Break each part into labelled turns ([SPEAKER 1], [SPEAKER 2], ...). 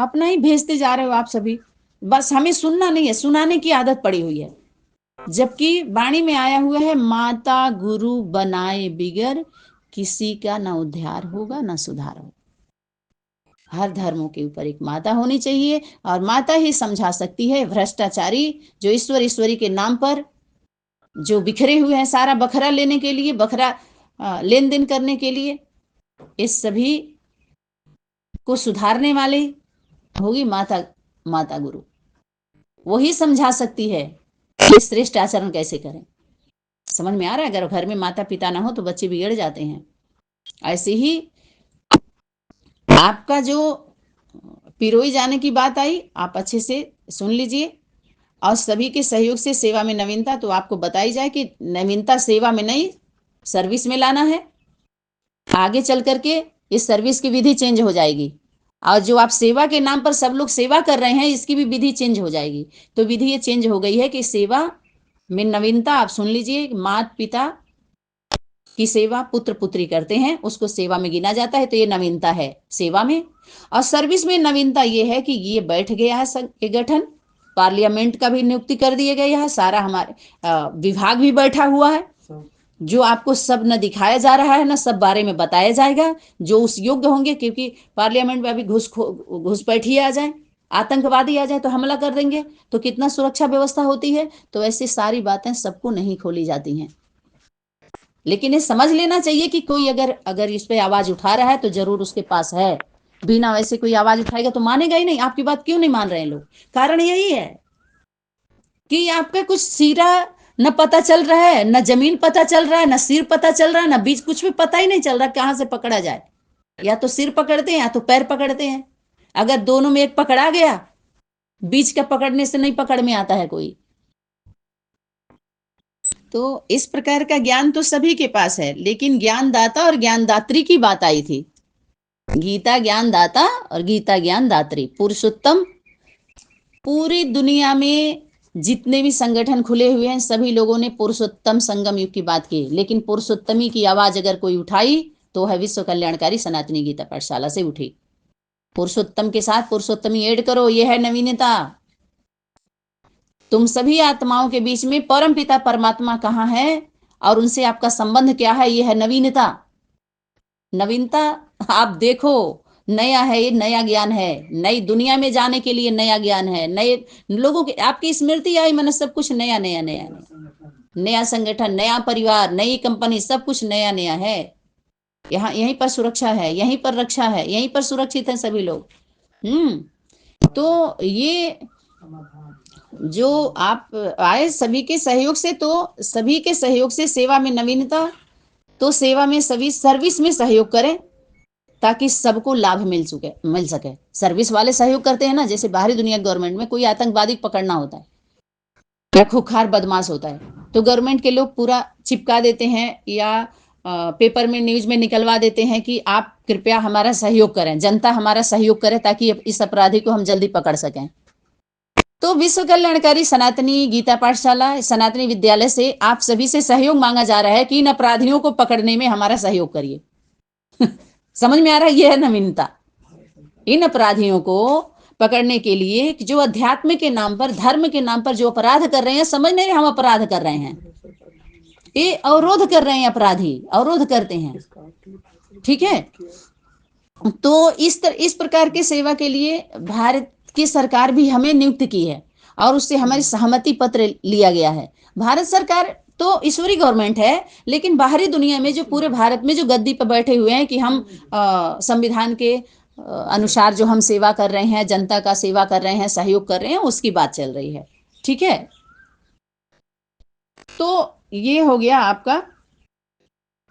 [SPEAKER 1] अपना ही भेजते जा रहे हो आप सभी। बस हमें सुनना नहीं है, सुनाने की आदत पड़ी हुई है। जबकि वाणी में आया हुआ है, माता गुरु बनाए बिगर किसी का ना उद्धार होगा ना सुधार होगा। हर धर्मों के ऊपर एक माता होनी चाहिए, और माता ही समझा सकती है भ्रष्टाचारी जो ईश्वर ईश्वरी के नाम पर जो बिखरे हुए हैं, सारा बखरा लेने के लिए, बखरा लेन देन करने के लिए, इस सभी को सुधारने वाले होगी माता। माता गुरु वही समझा सकती है कि श्रेष्ठ आचरण कैसे करें। समझ में आ रहा है? अगर घर में माता पिता ना हो तो बच्चे बिगड़ जाते हैं। ऐसे ही आपका जो पिरोई जाने की बात आई, आप अच्छे से सुन लीजिए। और सभी के सहयोग से सेवा में नवीनता, तो आपको बताई जाए कि नवीनता सेवा में नहीं, सर्विस में लाना है। आगे चल करके इस सर्विस की विधि चेंज हो जाएगी, और जो आप सेवा के नाम पर सब लोग सेवा कर रहे हैं, इसकी भी विधि चेंज हो जाएगी। तो विधि ये चेंज हो गई है कि सेवा में नवीनता, आप सुन लीजिए, माता पिता की सेवा पुत्र पुत्री करते हैं, उसको सेवा में गिना जाता है। तो ये नवीनता है सेवा में। और सर्विस में नवीनता ये है कि ये बैठ गया है गठन, पार्लियामेंट का भी नियुक्ति कर दिया गया है, सारा हमारे विभाग भी बैठा हुआ है, जो आपको सब न दिखाया जा रहा है, न सब बारे में बताया जाएगा, जो उस योग्य होंगे। क्योंकि पार्लियामेंट में अभी घुसपैठी आ जाए, आतंकवादी आ जाए तो हमला कर देंगे, तो कितना सुरक्षा व्यवस्था होती है। तो ऐसी सारी बातें सबको नहीं खोली जाती हैं। लेकिन ये समझ लेना चाहिए कि कोई अगर अगर इस पे आवाज उठा रहा है तो जरूर उसके पास है। बिना वैसे कोई आवाज उठाएगा तो मानेगा ही नहीं। आपकी बात क्यों नहीं मान रहे हैं लोग? कारण यही है कि आपका कुछ सिरा न पता चल रहा है, न जमीन पता चल रहा है, न सिर पता चल रहा है, न बीच, कुछ भी पता ही नहीं चल रहा कहां से पकड़ा जाए। या तो सिर पकड़ते हैं या तो पैर पकड़ते हैं। अगर दोनों में एक पकड़ा गया, बीच का पकड़ने से नहीं पकड़ में आता है कोई। तो इस प्रकार का ज्ञान तो सभी के पास है, लेकिन ज्ञानदाता और ज्ञानदात्री की बात आई थी। गीता ज्ञानदाता और गीता ज्ञानदात्री, पुरुषोत्तम। पूरी दुनिया में जितने भी संगठन खुले हुए हैं, सभी लोगों ने पुरुषोत्तम संगम युग की बात की, लेकिन पुरुषोत्तमी की आवाज अगर कोई उठाई तो है विश्व कल्याणकारी सनातनी गीता पाठशाला से उठी। पुरुषोत्तम के साथ पुरुषोत्तमी ऐड करो, यह है नवीनता। तुम सभी आत्माओं के बीच में परम पिता परमात्मा कहाँ है और उनसे आपका संबंध क्या है, यह है नवीनता। नवीनता आप देखो, नया है, ये नया ज्ञान है, नई दुनिया में जाने के लिए नया ज्ञान है, नए लोगों की आपकी स्मृति आई, मैंने सब कुछ नया नया नया नया, नया संगठन, नया परिवार, नई कंपनी, सब कुछ नया नया है। यहाँ यहीं पर सुरक्षा है, यहीं पर रक्षा है, यहीं पर सुरक्षित है सभी लोग। तो ये जो आप आए सभी के सहयोग से, तो सभी के सहयोग से सेवा में नवीनता, तो सेवा में सभी सर्विस में सहयोग करें ताकि सबको लाभ मिल सके। सर्विस वाले सहयोग करते हैं ना, जैसे बाहरी दुनिया गवर्नमेंट में कोई आतंकवादी पकड़ना होता है या खुखार बदमाश होता है, तो गवर्नमेंट के लोग पूरा चिपका देते हैं या पेपर में न्यूज में निकलवा देते हैं कि आप कृपया हमारा सहयोग करें, जनता हमारा सहयोग करे ताकि इस अपराधी को हम जल्दी पकड़ सकें। तो विश्व कल्याणकारी सनातनी गीता पाठशाला, सनातनी विद्यालय से आप सभी से सहयोग मांगा जा रहा है कि इन अपराधियों को पकड़ने में हमारा सहयोग करिए। समझ में आ रहा है? यह है नवीनता। इन अपराधियों को पकड़ने के लिए जो अध्यात्म के नाम पर, धर्म के नाम पर जो अपराध कर रहे हैं, समझ नहीं रहे हम अपराध कर रहे हैं, ये अवरोध कर रहे हैं, अपराधी अवरोध करते हैं। ठीक है, तो इस प्रकार के सेवा के लिए भारत की सरकार भी हमें नियुक्त की है और उससे हमारी सहमति पत्र लिया गया है। भारत सरकार तो ईश्वरी गवर्नमेंट है, लेकिन बाहरी दुनिया में जो पूरे भारत में जो गद्दी पर बैठे हुए हैं कि हम संविधान के अनुसार जो हम सेवा कर रहे हैं, जनता का सेवा कर रहे हैं, सहयोग कर रहे हैं, उसकी बात चल रही है। ठीक है, तो ये हो गया आपका,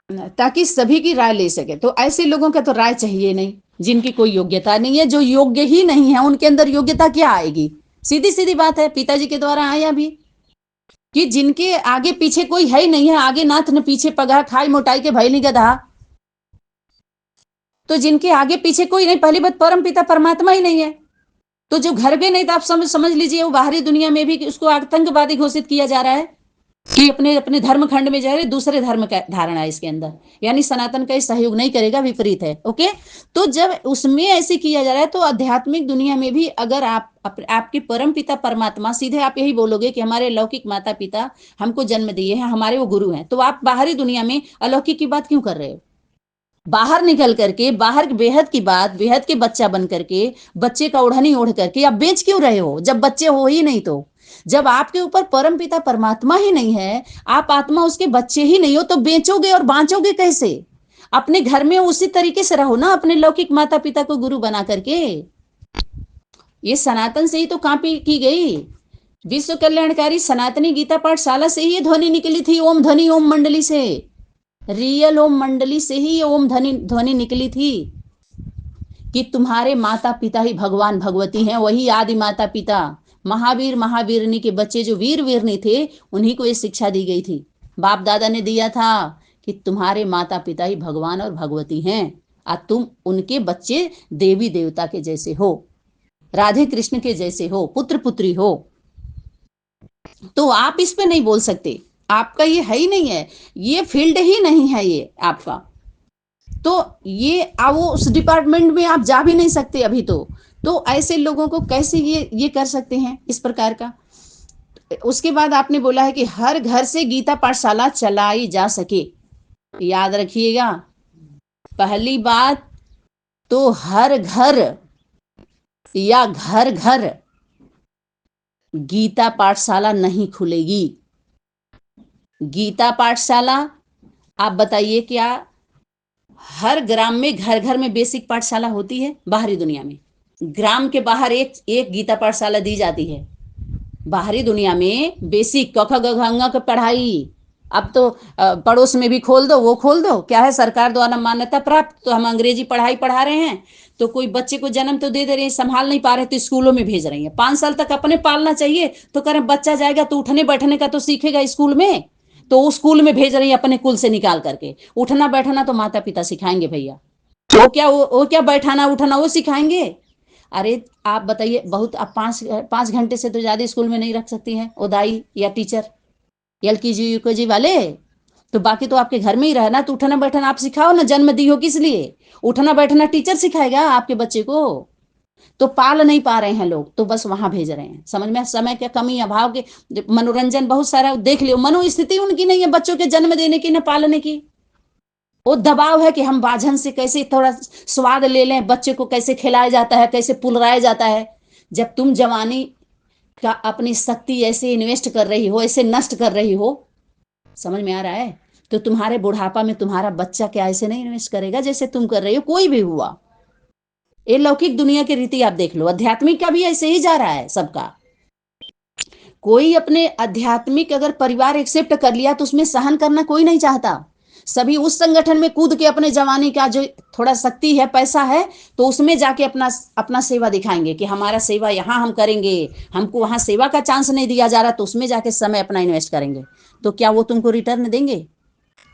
[SPEAKER 1] ताकि सभी की राय ले सके। तो ऐसे लोगों का तो राय चाहिए नहीं जिनकी कोई योग्यता नहीं है। जो योग्य ही नहीं है उनके अंदर योग्यता क्या आएगी? सीधी सीधी बात है, पिताजी के द्वारा आया भी कि जिनके आगे पीछे कोई है ही नहीं है, आगे नाथ न पीछे पगा, खाई मोटाई के भय नहीं गधा। तो जिनके आगे पीछे कोई नहीं, पहली बात परम पिता परमात्मा ही नहीं है, तो जो घर में नहीं था, आप समझ लीजिए वो बाहरी दुनिया में भी उसको आतंकवादी घोषित किया जा रहा है। कि अपने अपने धर्म खंड में जा रहे, दूसरे धर्म का धारणा है इसके अंदर, यानी सनातन का सहयोग नहीं करेगा, विपरीत है। ओके, तो जब उसमें ऐसे किया जा रहा है तो आध्यात्मिक दुनिया में भी अगर आपके परम पिता परमात्मा, सीधे आप यही बोलोगे कि हमारे लौकिक माता पिता हमको जन्म दिए हैं, हमारे वो गुरु हैं, तो आप बाहरी दुनिया में अलौकिक की बात क्यों कर रहे हो? बाहर निकल करके, बाहर बेहद की बात, बेहद के बच्चा बन करके, बच्चे का ओढ़नी ओढ़ करके आप बेच क्यों रहे हो, जब बच्चे हो ही नहीं तो? जब आपके ऊपर परम पिता परमात्मा ही नहीं है, आप आत्मा उसके बच्चे ही नहीं हो, तो बेचोगे और बांचोगे कैसे? अपने घर में उसी तरीके से रहो ना, अपने लौकिक माता पिता को गुरु बना करके। ये सनातन से ही तो कॉपी की गई, विश्व कल्याणकारी सनातनी गीता पाठशाला से ही ये ध्वनि निकली थी, ओम ध्वनि ओम मंडली से, रियल ओम मंडली से ही ये ओम ध्वनि ध्वनि निकली थी कि तुम्हारे माता पिता ही भगवान भगवती हैं, वही आदि माता पिता, महावीर महावीरनी के बच्चे जो वीर वीरनी थे, उन्हीं को ये शिक्षा दी गई थी, बाप दादा ने दिया था कि तुम्हारे माता पिता ही भगवान और भगवती हैं, और तुम उनके बच्चे देवी देवता के जैसे हो, राधे कृष्ण के जैसे हो, पुत्र पुत्री हो। तो आप इस पे नहीं बोल सकते, आपका ये है ही नहीं है, ये फील्ड ही नहीं है ये आपका, तो ये वो उस डिपार्टमेंट में आप जा भी नहीं सकते अभी तो ऐसे लोगों को कैसे ये कर सकते हैं इस प्रकार का? उसके बाद आपने बोला है कि हर घर से गीता पाठशाला चलाई जा सके। याद रखिएगा, पहली बात तो हर घर या घर घर गीता पाठशाला नहीं खुलेगी। गीता पाठशाला, आप बताइए क्या हर ग्राम में घर घर में बेसिक पाठशाला होती है? बाहरी दुनिया में ग्राम के बाहर एक एक गीता पाठशाला दी जाती है, बाहरी दुनिया में बेसिक क ख ग घ ङ की पढ़ाई। अब तो पड़ोस में भी खोल दो, वो खोल दो, क्या है सरकार द्वारा मान्यता प्राप्त, तो हम अंग्रेजी पढ़ाई पढ़ा रहे हैं, तो कोई बच्चे को जन्म तो दे रहे हैं, संभाल नहीं पा रहे तो स्कूलों में भेज रही है। 5 साल तक अपने पालना चाहिए, तो करें बच्चा जाएगा तो उठने बैठने का तो सीखेगा स्कूल में, तो उस स्कूल में भेज रही है अपने कुल से निकाल करके। उठना बैठना तो माता पिता सिखाएंगे भैया, वो क्या बैठाना उठना वो सिखाएंगे? अरे आप बताइए, बहुत आप 5 घंटे से तो ज्यादा स्कूल में नहीं रख सकती हैं ओदाई या टीचर, LKG UKG वाले, तो बाकी तो आपके घर में ही रहना, तो उठना बैठना आप सिखाओ ना, जन्म दी हो किस लिए? उठना बैठना टीचर सिखाएगा आपके बच्चे को, तो पाल नहीं पा रहे हैं लोग, तो बस वहां भेज रहे हैं। समझ में, समय के कमी अभाव के, मनोरंजन बहुत सारा देख लियो, मनोस्थिति उनकी नहीं है बच्चों के जन्म देने की न पालने की। वो दबाव है कि हम बाझन से कैसे थोड़ा स्वाद ले लें, बच्चे को कैसे खिलाया जाता है, कैसे पुलराया जाता है। जब तुम जवानी का अपनी शक्ति ऐसे इन्वेस्ट कर रही हो, ऐसे नष्ट कर रही हो, समझ में आ रहा है, तो तुम्हारे बुढ़ापा में तुम्हारा बच्चा क्या ऐसे नहीं इन्वेस्ट करेगा जैसे तुम कर रही हो? कोई भी हुआ, ये लौकिक दुनिया की रीति आप देख लो, आध्यात्मिक का भी ऐसे ही जा रहा है सबका। कोई अपने आध्यात्मिक अगर परिवार एक्सेप्ट कर लिया तो उसमें सहन करना कोई नहीं चाहता, सभी उस संगठन में कूद के अपने जवानी का जो थोड़ा शक्ति है, पैसा है, तो उसमें जाके अपना अपना सेवा दिखाएंगे कि हमारा सेवा यहाँ हम करेंगे, हमको वहां सेवा का चांस नहीं दिया जा रहा, तो उसमें जाके समय अपना इन्वेस्ट करेंगे, तो क्या वो तुमको रिटर्न देंगे?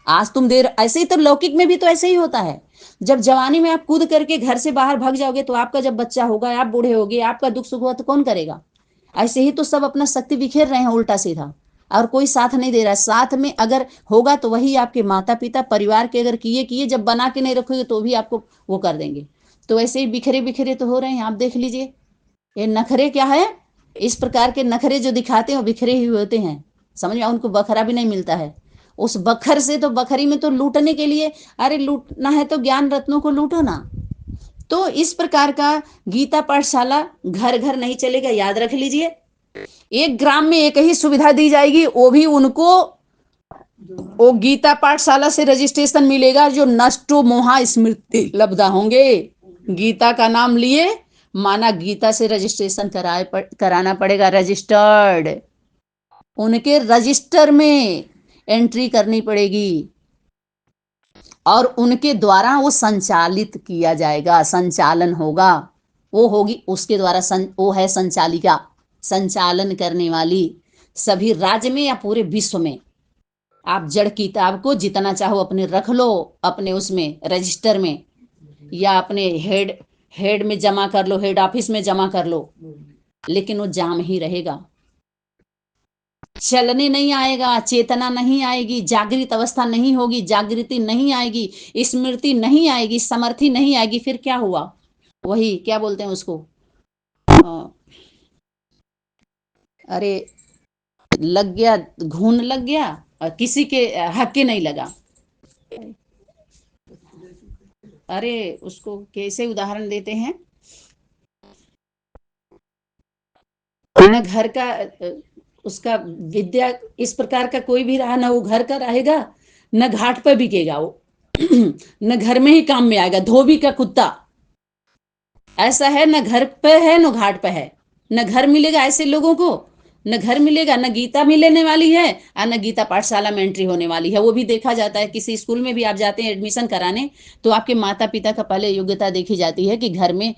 [SPEAKER 1] आज तुम देर ऐसे ही, तो लौकिक में भी तो ऐसे ही होता है। जब जवानी में आप कूद करके घर से बाहर भाग जाओगे, तो आपका जब बच्चा होगा, आप बूढ़े होगे, आपका दुख सुख हुआ तो कौन करेगा? ऐसे ही तो सब अपना शक्ति बिखेर रहे हैं उल्टा सीधा, और कोई साथ नहीं दे रहा है। साथ में अगर होगा तो वही आपके माता पिता परिवार के अगर किए, जब बना के नहीं रखोगे तो भी आपको वो कर देंगे। तो ऐसे ही बिखरे बिखरे तो हो रहे हैं, आप देख लीजिए। ये नखरे क्या है, इस प्रकार के नखरे जो दिखाते हैं वो बिखरे ही होते हैं, समझ में, उनको बखरा भी नहीं मिलता है। उस बखर से तो, बखरी में तो लूटने के लिए, अरे लूटना है तो ज्ञान रत्नों को लूटो ना। तो इस प्रकार का गीता पाठशाला घर घर नहीं चलेगा, याद रख लीजिए। एक ग्राम में एक ही सुविधा दी जाएगी, वो भी उनको वो गीता पाठशाला से रजिस्ट्रेशन मिलेगा जो नष्टो मोहा स्मृति लब्धा होंगे। गीता का नाम लिए माना गीता से रजिस्ट्रेशन कराना पड़ेगा, रजिस्टर्ड, उनके रजिस्टर में एंट्री करनी पड़ेगी, और उनके द्वारा वो संचालित किया जाएगा, संचालन होगा, वो होगी उसके द्वारा वो है संचालिका, संचालन करने वाली। सभी राज्य में या पूरे विश्व में आप जड़ किताब को जितना चाहो अपने रख लो, अपने उसमें रजिस्टर में, या अपने हेड में जमा कर लो, हेड ऑफिस में जमा कर लो, लेकिन वो जाम ही रहेगा। चलने नहीं आएगा, चेतना नहीं आएगी, जागृत अवस्था नहीं होगी, जागृति नहीं आएगी, स्मृति नहीं आएगी, समर्थि नहीं आएगी, फिर क्या हुआ? वही क्या बोलते हैं उसको, अरे लग गया, घून लग गया और किसी के हक नहीं लगा। अरे उसको कैसे उदाहरण देते हैं, न घर का उसका विद्या इस प्रकार का कोई भी रहा, ना वो घर का रहेगा, न घाट पर बिकेगा वो न घर में ही काम में आएगा, धोबी का कुत्ता ऐसा है, न घर पे है न घाट पे है, न घर मिलेगा ऐसे लोगों को, न घर मिलेगा, न गीता मिलने वाली है और न गीता पाठशाला में एंट्री होने वाली है। वो भी देखा जाता है, किसी स्कूल में भी आप जाते हैं एडमिशन कराने तो आपके माता पिता का पहले योग्यता देखी जाती है कि घर में,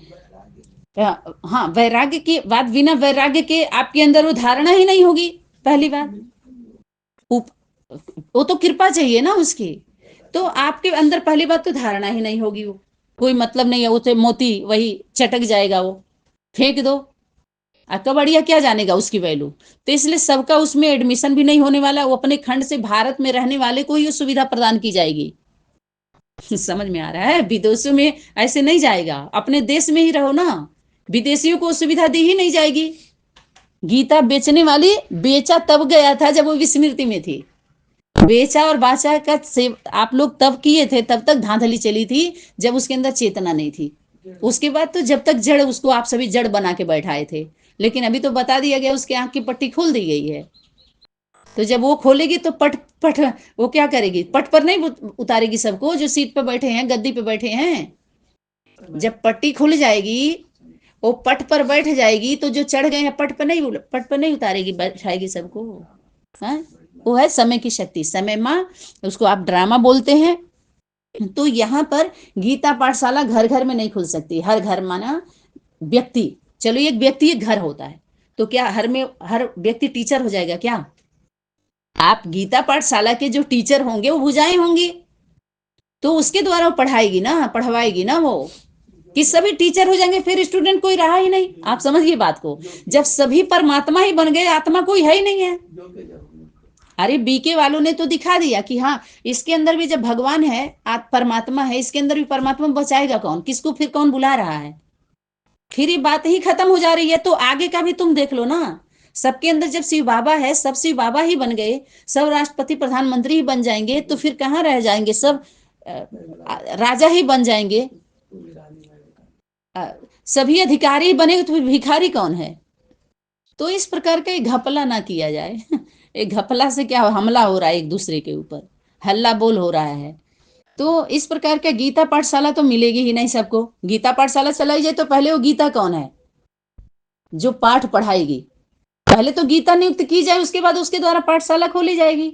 [SPEAKER 1] हाँ, वैराग्य की बात, बिना वैराग्य के आपके अंदर वो धारणा ही नहीं होगी। पहली बात वो तो कृपा चाहिए ना उसकी, तो आपके अंदर पहली बात तो धारणा ही नहीं होगी, वो कोई मतलब नहीं है, वो तो मोती वही चटक जाएगा, वो फेंक दो, कबड़िया क्या जानेगा उसकी वैल्यू। तो इसलिए सबका उसमें एडमिशन भी नहीं होने वाला, वो अपने खंड से भारत में रहने वाले को ही सुविधा प्रदान की जाएगी समझ में आ रहा है, विदेशों में ऐसे नहीं जाएगा, अपने देश में ही रहो ना, विदेशियों को सुविधा दी ही नहीं जाएगी। गीता बेचने वाली बेचा तब गया था जब वो विस्मृति में थी, बेचा और बाचा का सेव आप लोग तब किए थे, तब तक धांधली चली थी जब उसके अंदर चेतना नहीं थी। उसके बाद तो जब तक जड़, उसको आप सभी जड़ बना के बैठाए थे, लेकिन अभी तो बता दिया गया, उसके आंख की पट्टी खोल दी गई है। तो जब वो खोलेगी तो पट पट वो क्या करेगी, पट पर नहीं उतारेगी सबको जो सीट पर बैठे हैं, गद्दी पे बैठे हैं। जब पट्टी खुल जाएगी, वो पट पर बैठ जाएगी, तो जो चढ़ गए हैं पट पर नहीं उतारेगी, बैठाएगी सबको। हाँ, वो है समय की शक्ति, समय माँ, उसको आप ड्रामा बोलते हैं। तो यहाँ पर गीता पाठशाला घर घर में नहीं खुल सकती, हर घर माना व्यक्ति, चलो एक व्यक्ति एक घर होता है, तो क्या हर में हर व्यक्ति टीचर हो जाएगा क्या? आप गीता पाठशाला के जो टीचर होंगे वो भुजाएं होंगी, तो उसके द्वारा वो पढ़ाएगी ना, पढ़वाएगी ना, वो कि सभी टीचर हो जाएंगे, फिर स्टूडेंट कोई रहा ही नहीं। आप समझिए बात को, जब सभी परमात्मा ही बन गए, आत्मा कोई है ही नहीं है। अरे बीके वालों ने तो दिखा दिया कि हाँ, इसके अंदर भी जब भगवान है, परमात्मा है, इसके अंदर भी परमात्मा, बचाएगा कौन, किसको फिर कौन बुला रहा है? फिर ये बात ही खत्म हो जा रही है। तो आगे का भी तुम देख लो ना, सबके अंदर जब शिव बाबा है, सब शिव बाबा ही बन गए, सब राष्ट्रपति प्रधानमंत्री ही बन जाएंगे, तो फिर कहाँ रह जाएंगे, सब राजा ही बन जाएंगे, सभी अधिकारी बने, तो फिर भिखारी कौन है? तो इस प्रकार का एक घपला ना किया जाए एक घपला से क्या हमला हो रहा है, एक दूसरे के ऊपर हल्ला बोल हो रहा है। तो इस प्रकार का गीता पाठशाला तो मिलेगी ही नहीं सबको। गीता पाठशाला चलाई जाए तो पहले वो गीता कौन है जो पाठ पढ़ाएगी? पहले तो गीता नियुक्त की जाए, उसके बाद उसके द्वारा पाठशाला खोली जाएगी।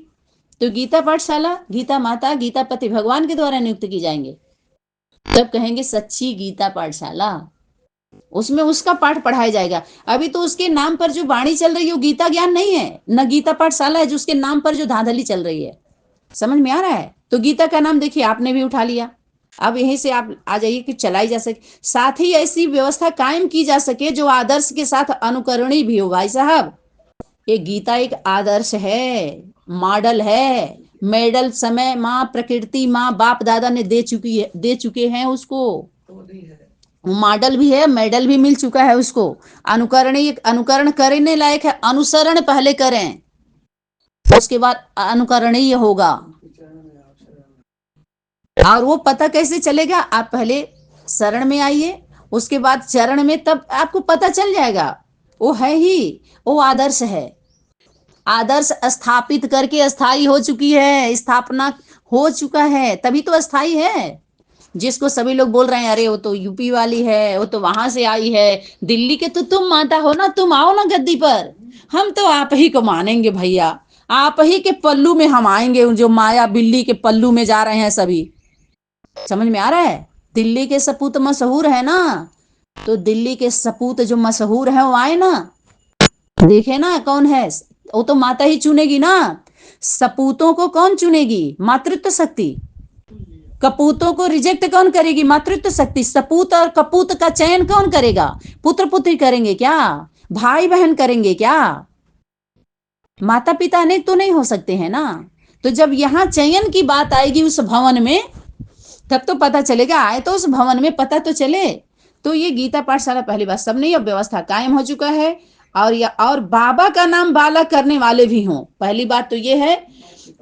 [SPEAKER 1] तो गीता पाठशाला गीता माता गीता पति भगवान के द्वारा नियुक्त की जाएंगे, तब कहेंगे सच्ची गीता पाठशाला, उसमें उसका पाठ पढ़ाया जाएगा। अभी तो उसके नाम पर जो वाणी चल रही है वो गीता ज्ञान नहीं है, न गीता पाठशाला है, जो उसके नाम पर जो धांधली चल रही है। समझ में आ रहा है? तो गीता का नाम देखिए आपने भी उठा लिया, अब यहीं से आप आ जाइए कि चलाई जा सके, साथ ही ऐसी व्यवस्था कायम की जा सके जो आदर्श के साथ अनुकरणीय भी हो। भाई साहब, ये गीता एक आदर्श है, मॉडल है, मेडल समय माँ प्रकृति माँ बाप दादा ने दे चुके हैं उसको, मॉडल भी है, मेडल भी मिल चुका है उसको। अनुकरणीय, अनुकरण करने लायक है, अनुसरण पहले करें, उसके बाद अनुकरणीय होगा। और वो पता कैसे चलेगा? आप पहले शरण में आइए, उसके बाद चरण में, तब आपको पता चल जाएगा। वो है ही, वो आदर्श है, आदर्श स्थापित करके स्थायी हो चुकी है, स्थापना हो चुका है, तभी तो स्थायी है। जिसको सभी लोग बोल रहे हैं अरे वो तो यूपी वाली है, वो तो वहां से आई है, दिल्ली के तो तुम माता हो ना, तुम आओ ना गद्दी पर, हम तो आप ही को मानेंगे भैया, आप ही के पल्लू में हम आएंगे, जो माया बिल्ली के पल्लू में जा रहे हैं सभी। समझ में आ रहा है? दिल्ली के सपूत मशहूर है ना, तो दिल्ली के सपूत जो मशहूर है वो आए ना, देखे ना कौन है, वो तो माता ही चुनेगी ना। सपूतों को कौन चुनेगी? मातृत्व शक्ति। कपूतों को रिजेक्ट कौन करेगी? मातृत्व शक्ति। सपूत और कपूत का चयन कौन करेगा? पुत्र पुत्री करेंगे क्या? भाई बहन करेंगे क्या? माता पिता अनेक तो नहीं हो सकते हैं ना। तो जब यहाँ चयन की बात आएगी उस भवन में, तब तो पता चलेगा, आए तो उस भवन में पता तो चले। तो ये गीता पाठशाला पहली बात सब नहीं, अब व्यवस्था कायम हो चुका है। और बाबा का नाम बाला करने वाले भी हों। पहली बात तो ये है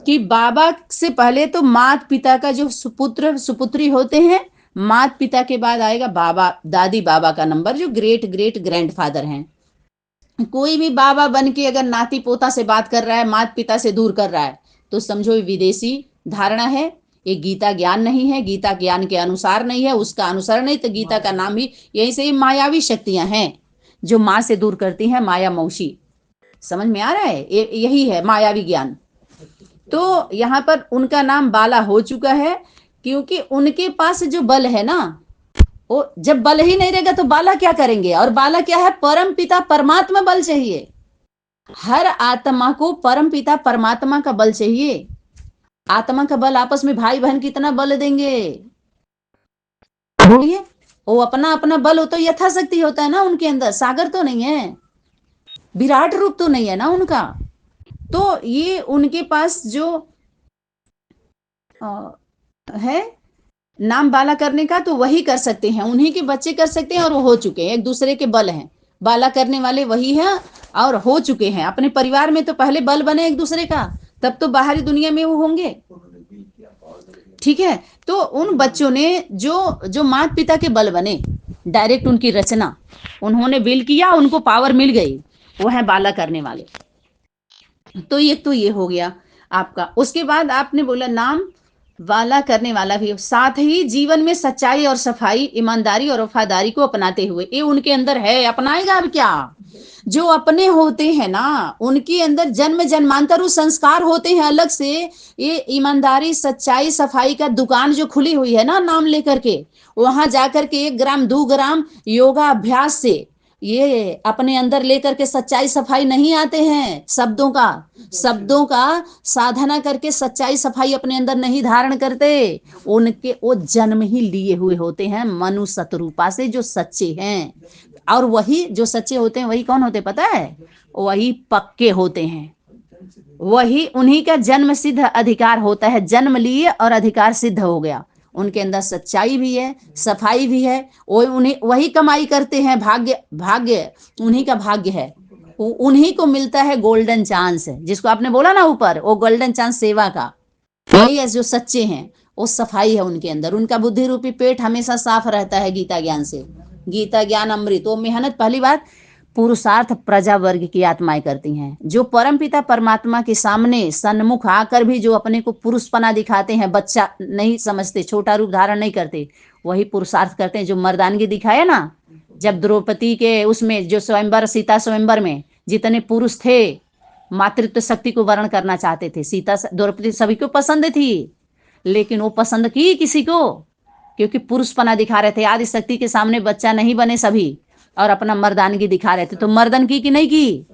[SPEAKER 1] कि बाबा से पहले तो माता पिता का जो सुपुत्र सुपुत्री होते हैं, माता पिता के बाद आएगा बाबा दादी बाबा का नंबर, जो ग्रेट ग्रेट ग्रैंडफादर हैं। कोई भी बाबा बन के अगर नाती पोता से बात कर रहा है, माता पिता से दूर कर रहा है, तो समझो ये विदेशी धारणा है। ये गीता ज्ञान नहीं है, गीता ज्ञान के अनुसार नहीं है, उसका अनुसरण नहीं। तो गीता का नाम ही यही से मायावी शक्तियां हैं जो माँ से दूर करती हैं, माया मौसी। समझ में आ रहा है? यही है मायावी ज्ञान। तो यहाँ पर उनका नाम बाला हो चुका है, क्योंकि उनके पास जो बल है ना, वो जब बल ही नहीं रहेगा तो बाला क्या करेंगे। और बाला क्या है? परम पिता परमात्मा बल चाहिए। हर आत्मा को परम पिता परमात्मा का बल चाहिए। आत्मा का बल आपस में भाई बहन कितना बल देंगे? बोलिए। वो अपना अपना बल हो तो यथाशक्ति होता है ना उनके अंदर, सागर तो नहीं है, विराट रूप तो नहीं है ना उनका। तो ये उनके पास जो है नाम बाला करने का, तो वही कर सकते हैं, उन्हीं के बच्चे कर सकते हैं, और वो हो चुके हैं। एक दूसरे के बल हैं, बाला करने वाले वही हैं और हो चुके हैं। अपने परिवार में तो पहले बल बने एक दूसरे का, तब तो बाहरी दुनिया में वो होंगे। ठीक है। तो उन बच्चों ने जो माता पिता के बल बने, डायरेक्ट उनकी रचना, उन्होंने विल किया, उनको पावर मिल गई, वो है बाला करने वाले। तो ये हो गया आपका। उसके बाद आपने बोला नाम वाला करने वाला भी, साथ ही जीवन में सच्चाई और सफाई, ईमानदारी और वफादारी को अपनाते हुए। ये उनके अंदर है, अपनाएगा अब क्या? जो अपने होते हैं ना, उनके अंदर जन्म जन्मांतर संस्कार होते हैं अलग से। ये ईमानदारी सच्चाई सफाई का दुकान जो खुली हुई है ना नाम लेकर के, वहां जाकर के 1 ग्राम 2 ग्राम योगा अभ्यास से ये अपने अंदर लेकर के सच्चाई सफाई नहीं आते हैं। शब्दों का साधना करके सच्चाई सफाई अपने अंदर नहीं धारण करते। उनके वो जन्म ही लिए हुए होते हैं मनु शतरूपा से, जो सच्चे हैं। और वही जो सच्चे होते हैं वही कौन होते पता है? वही पक्के होते हैं, वही उन्हीं का जन्म सिद्ध अधिकार होता है। जन्म लिए और अधिकार सिद्ध हो गया। उनके अंदर सच्चाई भी है, सफाई भी है, उन्हीं वही कमाई करते हैं। भाग्य उन्हीं का भाग्य है, उन्हीं को मिलता है गोल्डन चांस, जिसको आपने बोला ना ऊपर, वो गोल्डन चांस सेवा का। वही है जो सच्चे हैं, वो सफाई है उनके अंदर। उनका बुद्धि रूपी पेट हमेशा साफ रहता है गीता ज्ञान से। गीता ज्ञान अमृत। वो मेहनत पहली बात पुरुषार्थ प्रजा वर्ग की आत्माएं करती हैं, जो परम पिता परमात्मा के सामने सन्मुख आकर भी जो अपने को पुरुषपना दिखाते हैं, बच्चा नहीं समझते, छोटा रूप धारण नहीं करते, वही पुरुषार्थ करते हैं। जो मर्दानगी दिखाया ना, जब द्रौपदी के उसमें जो स्वयंवर, सीता स्वयंवर में जितने पुरुष थे मातृत्व शक्ति को वर्ण करना चाहते थे, सीता द्रौपदी सभी को पसंद थी, लेकिन वो पसंद की किसी को, क्योंकि पुरुषपना दिखा रहे थे। आदि शक्ति के सामने बच्चा नहीं बने सभी, और अपना मर्दानगी दिखा रहे थे। तो मर्दन की कि नहीं की?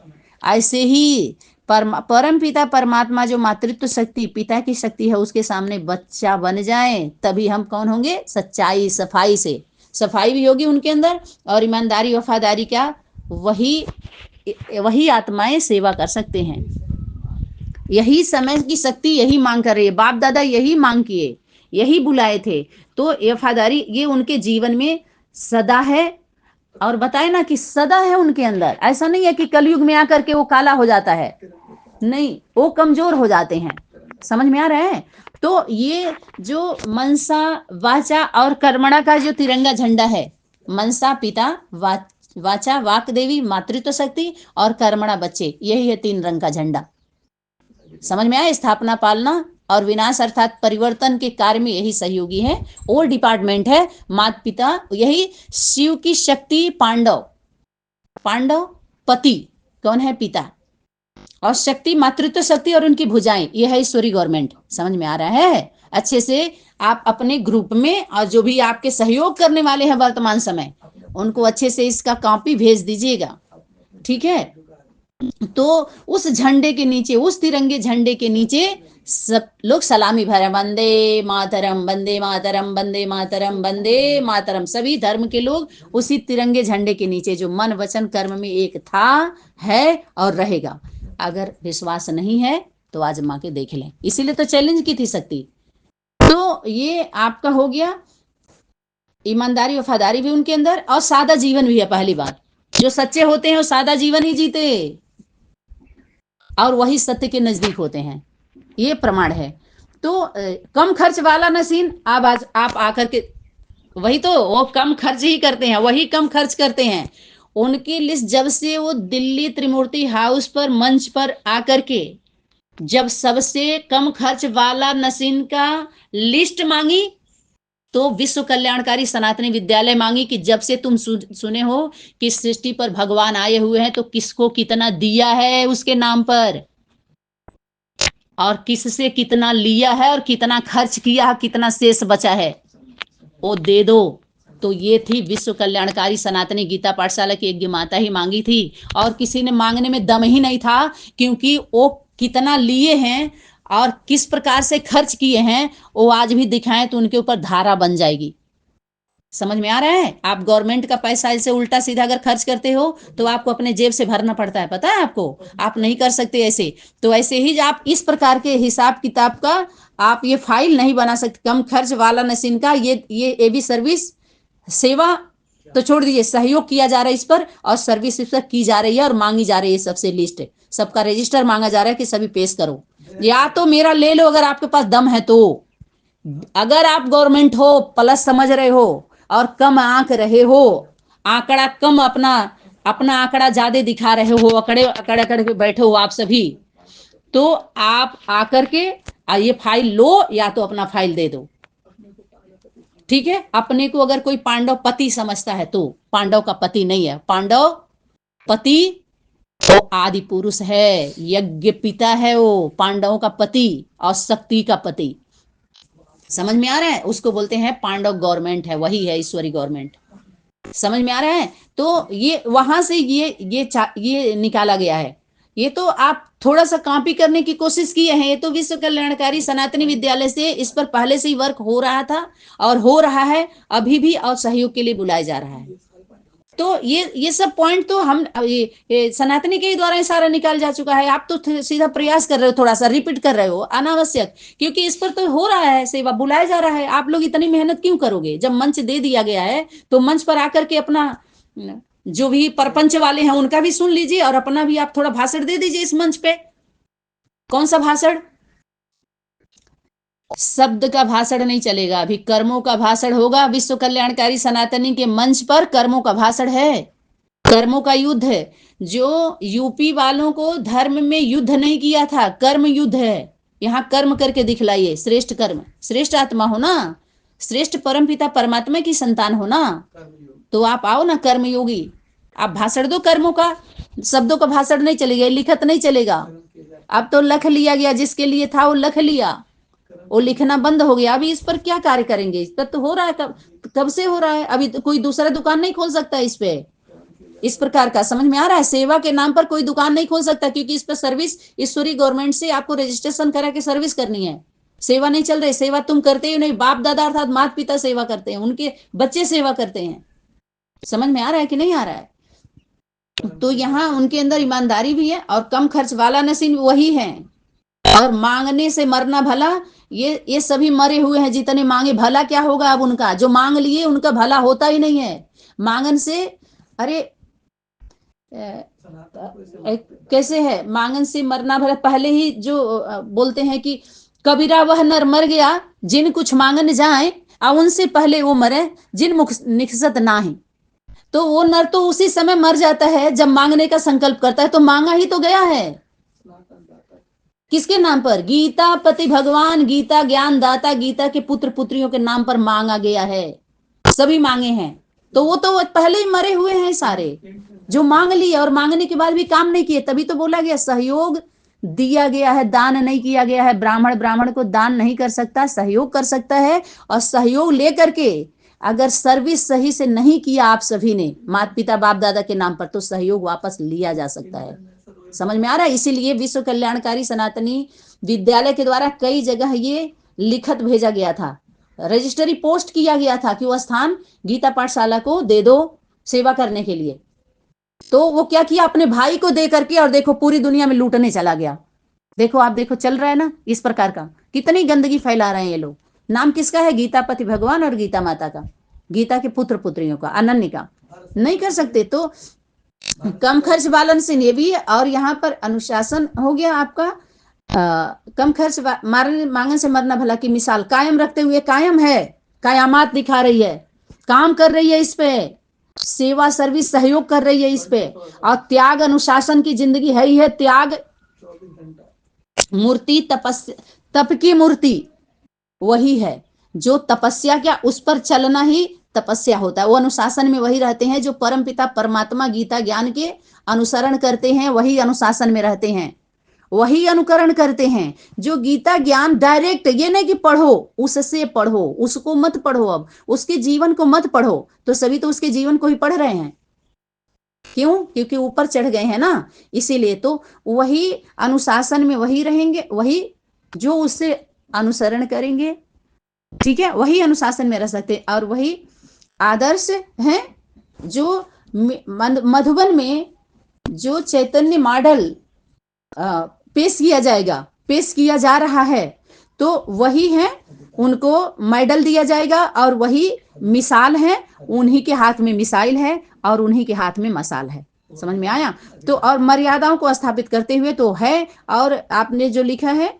[SPEAKER 1] ऐसे ही परम पिता परमात्मा जो मातृत्व शक्ति पिता की शक्ति है, उसके सामने बच्चा बन जाए, तभी हम कौन होंगे? सच्चाई सफाई से सफाई भी होगी उनके अंदर, और ईमानदारी वफादारी क्या, वही आत्माएं सेवा कर सकते हैं। यही समय की शक्ति यही मांग कर रही है। बाप दादा यही मांग किए, यही बुलाए थे। तो वफादारी ये उनके जीवन में सदा है। और बताए ना कि सदा है उनके अंदर। ऐसा नहीं है कि कलयुग में आकर के वो काला हो जाता है, नहीं, वो कमजोर हो जाते हैं। समझ में आ रहा है? तो ये जो मनसा वाचा और कर्मणा का जो तिरंगा झंडा है, मनसा पिता, वाचा वाक देवी मातृत्व शक्ति, और कर्मणा बच्चे, यही है 3 रंग का झंडा। समझ में आया? स्थापना पालना और विनाश अर्थात परिवर्तन के कार्य में यही सहयोगी है। और डिपार्टमेंट है माता पिता, यही शिव की शक्ति पांडव पति कौन है? पिता, और शक्ति मातृत्व शक्ति और उनकी भुजाएं, यह है ईश्वरी गवर्नमेंट। समझ में आ रहा है? अच्छे से आप अपने ग्रुप में और जो भी आपके सहयोग करने वाले हैं वर्तमान समय, उनको अच्छे से इसका कॉपी भेज दीजिएगा, ठीक है? तो उस झंडे के नीचे, उस तिरंगे झंडे के नीचे सब लोग सलामी भरे, वंदे मातरम वंदे मातरम वंदे मातरम वंदे मातरम। सभी धर्म के लोग उसी तिरंगे झंडे के नीचे, जो मन वचन कर्म में एक था, है और रहेगा, अगर विश्वास नहीं है तो आजमा के देख लें। इसीलिए तो चैलेंज की थी शक्ति। तो ये आपका हो गया, ईमानदारी वफादारी भी उनके अंदर, और सादा जीवन भी है। पहली बात, जो सच्चे होते हैं वो सादा जीवन ही जीते और वही सत्य के नजदीक होते हैं, ये प्रमाण है। तो कम खर्च वाला नसीन, आप आकर के वही तो, वो कम खर्च ही करते हैं, वही कम खर्च करते हैं। उनकी लिस्ट जब से वो दिल्ली त्रिमूर्ति हाउस पर मंच पर आकर के जब सबसे कम खर्च वाला नसीन का लिस्ट मांगी, तो विश्व कल्याणकारी सनातनी विद्यालय मांगी कि जब से तुम सुने हो कि सृष्टि पर भगवान आए हुए हैं तो किसको कितना दिया है उसके नाम पर, और किससे कितना लिया है, और कितना खर्च किया, कितना शेष बचा है, वो दे दो। तो ये थी विश्व कल्याणकारी सनातनी गीता पाठशाला की यज्ञ माता ही मांगी थी, और किसी ने मांगने में दम ही नहीं था, क्योंकि वो कितना लिए हैं और किस प्रकार से खर्च किए हैं वो आज भी दिखाएं तो उनके ऊपर धारा बन जाएगी। समझ में आ रहा है? आप गवर्नमेंट का पैसा ऐसे उल्टा सीधा अगर खर्च करते हो तो आपको अपने जेब से भरना पड़ता है, पता है आपको? आप नहीं कर सकते ऐसे। तो ऐसे ही आप इस प्रकार के हिसाब किताब का आप ये फाइल नहीं बना सकते। कम खर्च वाला नसीन का ये भी सर्विस, सेवा तो छोड़ दीजिए, सहयोग किया जा रहा है इस पर, और सर्विस इस पर की जा रही है और मांगी जा रही है। सबसे लिस्ट, सबका रजिस्टर मांगा जा रहा है कि सभी पेश करो, या तो मेरा ले लो अगर आपके पास दम है तो। अगर आप गवर्नमेंट हो, प्लस समझ रहे हो और कम आंक रहे हो, आंकड़ा कम, अपना अपना आंकड़ा ज्यादा दिखा रहे हो, अकड़े अकड़े अकड़े पे बैठे हो आप सभी, तो आप आकर के ये फाइल लो या तो अपना फाइल दे दो। ठीक है? अपने को अगर कोई पांडव पति समझता है तो पांडव का पति नहीं है, पांडव पति वो आदि पुरुष है, यज्ञ पिता है वो, पांडवों का पति और शक्ति का पति। समझ में आ रहा है? उसको बोलते हैं पांडव गवर्नमेंट है, वही है ईश्वरी गवर्नमेंट। समझ में आ रहा है? तो ये वहां से ये निकाला गया है। ये तो आप थोड़ा सा कॉपी करने की कोशिश किए हैं, ये तो विश्व कल्याणकारी सनातनी विद्यालय से इस पर पहले से ही वर्क हो रहा था और हो रहा है अभी भी, और सहयोग के लिए बुलाया जा रहा है। तो ये सब पॉइंट तो हम ये सनातनी के ही द्वारा सारा निकाल जा चुका है। आप तो सीधा प्रयास कर रहे हो, थोड़ा सा रिपीट कर रहे हो अनावश्यक, क्योंकि इस पर तो हो रहा है सेवा, बुलाया जा रहा है। आप लोग इतनी मेहनत क्यों करोगे? जब मंच दे दिया गया है तो मंच पर आकर के अपना जो भी परपंच वाले हैं उनका भी सुन लीजिए और अपना भी आप थोड़ा भाषण दे दीजिए इस मंच पे। कौन सा भाषण? शब्द का भाषण नहीं चलेगा, अभी कर्मों का भाषण होगा। विश्व कल्याणकारी सनातनी के मंच पर कर्मों का भाषण है, कर्मों का युद्ध है। जो यूपी वालों को धर्म में युद्ध नहीं किया था, कर्म युद्ध है। यहाँ कर्म करके दिखलाइए, श्रेष्ठ कर्म, श्रेष्ठ आत्मा हो ना, श्रेष्ठ परमपिता परमात्मा की संतान हो ना, तो आप आओ ना कर्म योगी, आप भाषण दो कर्मों का। शब्दों का भाषण नहीं चलेगा, लिखत नहीं चलेगा। अब तो लख लिया गया, जिसके लिए था वो लख लिया, वो लिखना बंद हो गया। अभी इस पर क्या कार्य करेंगे? इस पर तो हो रहा है, कब से हो रहा है। अभी तो कोई दूसरा दुकान नहीं खोल सकता इस पे, इस प्रकार का। समझ में आ रहा है? सेवा के नाम पर कोई दुकान नहीं खोल सकता, क्योंकि इस पर सर्विस ईश्वरी गवर्नमेंट से आपको रजिस्ट्रेशन करा के सर्विस करनी है। सेवा नहीं चल रही, सेवा तुम करते ही नहीं। बाप दादा अर्थात माता पिता सेवा करते हैं, उनके बच्चे सेवा करते हैं। समझ में आ रहा है कि नहीं आ रहा है? तो यहाँ उनके अंदर ईमानदारी भी है, और कम खर्च वाला नसीब वही है। और मांगने से मरना भला, ये सभी मरे हुए हैं जितने मांगे। भला क्या होगा अब उनका? जो मांग लिए उनका भला होता ही नहीं है मांगन से। अरे कैसे है मांगन से मरना भला? पहले ही जो बोलते हैं कि कबीरा वह नर मर गया जिन कुछ मांगन जाए, और उनसे पहले वो मरे जिन मुख निखसत ना है। तो वो नर तो उसी समय मर जाता है जब मांगने का संकल्प करता है, तो मांगा ही तो गया है। किसके नाम पर? गीता पति भगवान, गीता ज्ञान दाता, गीता के पुत्र पुत्रियों के नाम पर मांगा गया है। सभी मांगे हैं, तो वो तो पहले ही मरे हुए हैं सारे, जो मांग लिए और मांगने के बाद भी काम नहीं किए। तभी तो बोला गया सहयोग दिया गया है, दान नहीं किया गया है। ब्राह्मण को दान नहीं कर सकता, सहयोग कर सकता है। और सहयोग लेकर के अगर सर्विस सही से नहीं किया आप सभी ने माता पिता बाप दादा के नाम पर, तो सहयोग वापस लिया जा सकता है। समझ में आ रहा है? इसीलिए विश्व कल्याणकारी सनातनी विद्यालय के द्वारा कई जगह ये लिखत भेजा गया था, रजिस्ट्री पोस्ट किया गया था कि वो स्थान गीता पाठशाला को दे दो सेवा करने के लिए। तो वो क्या किया, अपने भाई को दे करके और देखो पूरी दुनिया में लूटने चला गया। देखो आप देखो चल रहा है ना इस प्रकार का, कितनी गंदगी फैला रहे हैं ये लोग। नाम किसका है, गीतापति भगवान और गीता माता का, गीता के पुत्र पुत्रियों का, अनन्य का। नहीं कर सकते। तो कम खर्च बैलेंसिंग ये भी है। और यहाँ पर अनुशासन हो गया आपका, कम खर्च मांगन से मरना भला की मिसाल कायम रखते हुए, कायम है, कायामात दिखा रही है, काम कर रही है इस पे, सेवा सर्विस सहयोग कर रही है इस पे। और त्याग अनुशासन की जिंदगी है ही है। त्याग मूर्ति तपस्या, तप की मूर्ति वही है जो तपस्या क्या, उस पर चलना ही तपस्या होता है। वो अनुशासन में वही रहते हैं जो परम पिता परमात्मा गीता ज्ञान के अनुसरण करते हैं, वही अनुशासन में रहते हैं, वही अनुकरण करते हैं। जो गीता ज्ञान डायरेक्ट, ये नहीं कि पढ़ो, उससे पढ़ो, उसको मत पढ़ो, अब उसके जीवन को मत पढ़ो। तो सभी तो उसके जीवन को ही पढ़ रहे हैं, क्यों, क्योंकि ऊपर चढ़ गए हैं ना, इसीलिए। तो वही अनुशासन में वही रहेंगे, वही जो उससे अनुसरण करेंगे, ठीक है, वही अनुशासन में रह सकते। और वही आदर्श हैं जो मधुबन में जो चैतन्य मॉडल पेश किया जाएगा, पेश किया जा रहा है, तो वही है, उनको मेडल दिया जाएगा। और वही मिसाल है, उन्हीं के हाथ में मिसाइल है और उन्हीं के हाथ में मसाल है। समझ में आया। तो और मर्यादाओं को स्थापित करते हुए तो है। और आपने जो लिखा है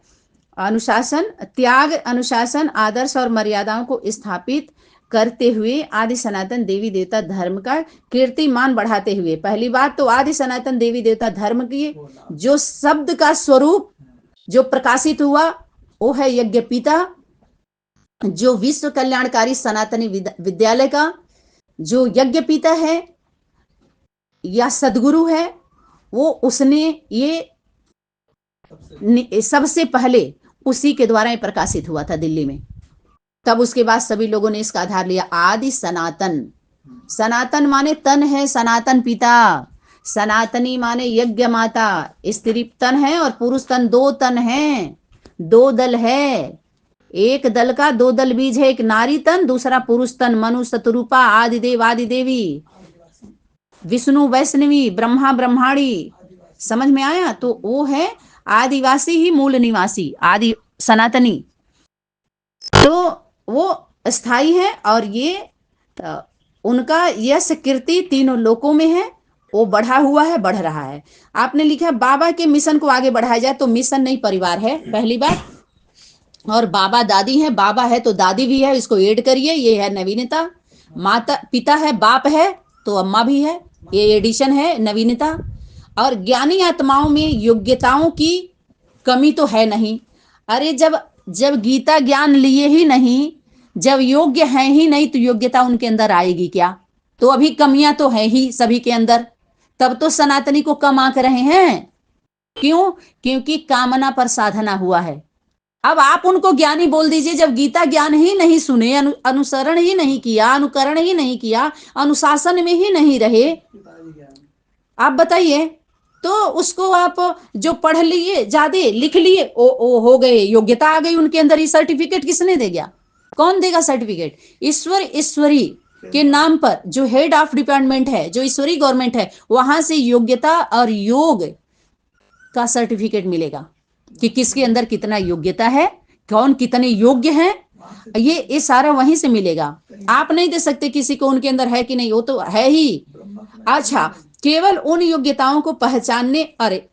[SPEAKER 1] अनुशासन, त्याग, अनुशासन, आदर्श और मर्यादाओं को स्थापित करते हुए आदि सनातन देवी देवता धर्म का कीर्तिमान बढ़ाते हुए। पहली बात तो आदि सनातन देवी देवता धर्म की जो शब्द का स्वरूप जो प्रकाशित हुआ वो है यज्ञ पिता, जो विश्व कल्याणकारी सनातनी विद्यालय का जो यज्ञ पिता है या सदगुरु है, वो उसने ये सबसे पहले उसी के द्वारा प्रकाशित हुआ था दिल्ली में। तब उसके बाद सभी लोगों ने इसका आधार लिया, आदि सनातन। सनातन माने तन है, सनातन पिता, सनातनी माने यज्ञ माता। स्त्री तन है और पुरुष तन, दो तन है, दो दल है, एक दल का दो दल बीज है, एक नारी तन, दूसरा पुरुष तन। मनु शतरूपा, आदिदेव आदि देवी, विष्णु वैष्णवी, ब्रह्मा ब्रह्माणी। समझ में आया। तो वो है आदिवासी ही मूल निवासी, आदि सनातनी। तो वो स्थाई है और ये उनका यश कीर्ति तीनों लोकों में है, वो बढ़ा हुआ है, बढ़ रहा है। आपने लिखा बाबा के मिशन को आगे बढ़ाया जाए, तो मिशन नहीं परिवार है पहली बात। और बाबा दादी है, बाबा है तो दादी भी है, इसको ऐड करिए, ये है नवीनता। माता पिता है, बाप है तो अम्मा भी है, ये एडिशन है नवीनता। और ज्ञानी आत्माओं में योग्यताओं की कमी तो है नहीं। अरे जब जब गीता ज्ञान लिए ही नहीं, जब योग्य है ही नहीं, तो योग्यता उनके अंदर आएगी क्या। तो अभी कमियां तो है ही सभी के अंदर, तब तो सनातनी को कम आंक रहे हैं। क्यों, क्योंकि कामना पर साधना हुआ है। अब आप उनको ज्ञानी बोल दीजिए, जब गीता ज्ञान ही नहीं सुने, अनुसरण ही नहीं किया, अनुकरण ही नहीं किया, अनुशासन में ही नहीं रहे, आप बताइए। तो उसको आप जो पढ़ लिए, ज्यादा लिख लिए, ओ हो गए, योग्यता आ गई उनके अंदर, ये सर्टिफिकेट किसने दे गया, कौन देगा सर्टिफिकेट। ईश्वर ईश्वरी के नाम पर जो हेड ऑफ डिपार्टमेंट है, जो ईश्वरी गवर्नमेंट है, वहां से योग्यता और योग का सर्टिफिकेट मिलेगा कि किसके अंदर कितना योग्यता है, कौन कितने योग्य हैं, ये सारा वहीं से मिलेगा। आप नहीं दे सकते किसी को उनके अंदर है कि नहीं, वो तो है ही। अच्छा, केवल उन योग्यताओं को पहचानने, अरे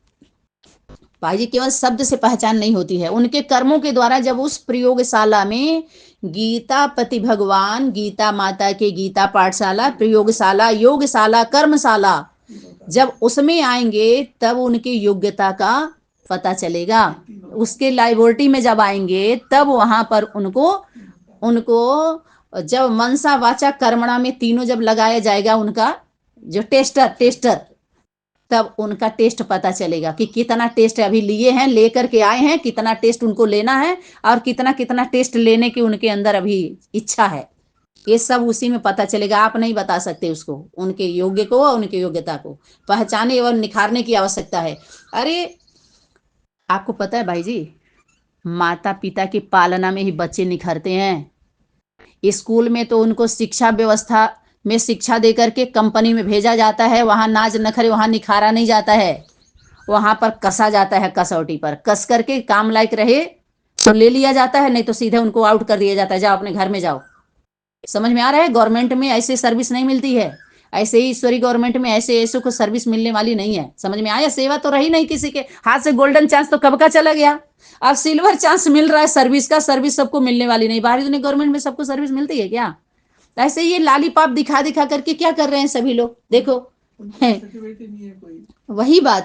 [SPEAKER 1] भाई जी, केवल शब्द से पहचान नहीं होती है, उनके कर्मों के द्वारा जब उस प्रयोगशाला में गीता पति भगवान, गीता माता के गीता पाठशाला, प्रयोगशाला, योगशाला, कर्मशाला, जब उसमें आएंगे तब उनकी योग्यता का पता चलेगा। उसके लाइब्रेरी में जब आएंगे तब वहां पर उनको जब मनसा वाचा कर्मणा में तीनों जब लगाया जाएगा, उनका जो टेस्टर, तब उनका टेस्ट पता चलेगा कि कितना टेस्ट अभी लिए हैं, लेकर के आए हैं, कितना टेस्ट उनको लेना है और कितना टेस्ट लेने की उनके अंदर अभी इच्छा है। ये सब उसी में पता चलेगा। आप नहीं बता सकते उसको, उनके योग्य को और उनकी योग्यता को पहचाने और निखारने की आवश्यकता है। अरे आपको पता है भाई जी, माता पिता की पालना में ही बच्चे निखरते हैं। स्कूल में तो उनको शिक्षा व्यवस्था में शिक्षा दे करके कंपनी में भेजा जाता है। वहां नाज नखरे, वहां निखारा नहीं जाता है, वहां पर कसा जाता है, कसौटी पर कस करके काम लायक रहे तो ले लिया जाता है, नहीं तो सीधे उनको आउट कर दिया जाता है, जाओ अपने घर में जाओ। समझ में आ रहा है? गवर्नमेंट में ऐसे सर्विस नहीं मिलती है, ऐसे ही ईश्वरी गवर्नमेंट में ऐसे ऐसे कुछ सर्विस मिलने वाली नहीं है। समझ में आया? सेवा तो रही नहीं किसी के हाथ से, गोल्डन चांस तो कब का चला गया, अब सिल्वर चांस मिल रहा है सर्विस का। सर्विस सबको मिलने वाली नहीं, बाहरी दुनिया गवर्नमेंट में सबको सर्विस मिलती है क्या? ऐसे ये लालीपाप दिखा दिखा करके क्या कर रहे हैं सभी लोग, देखो। वही बात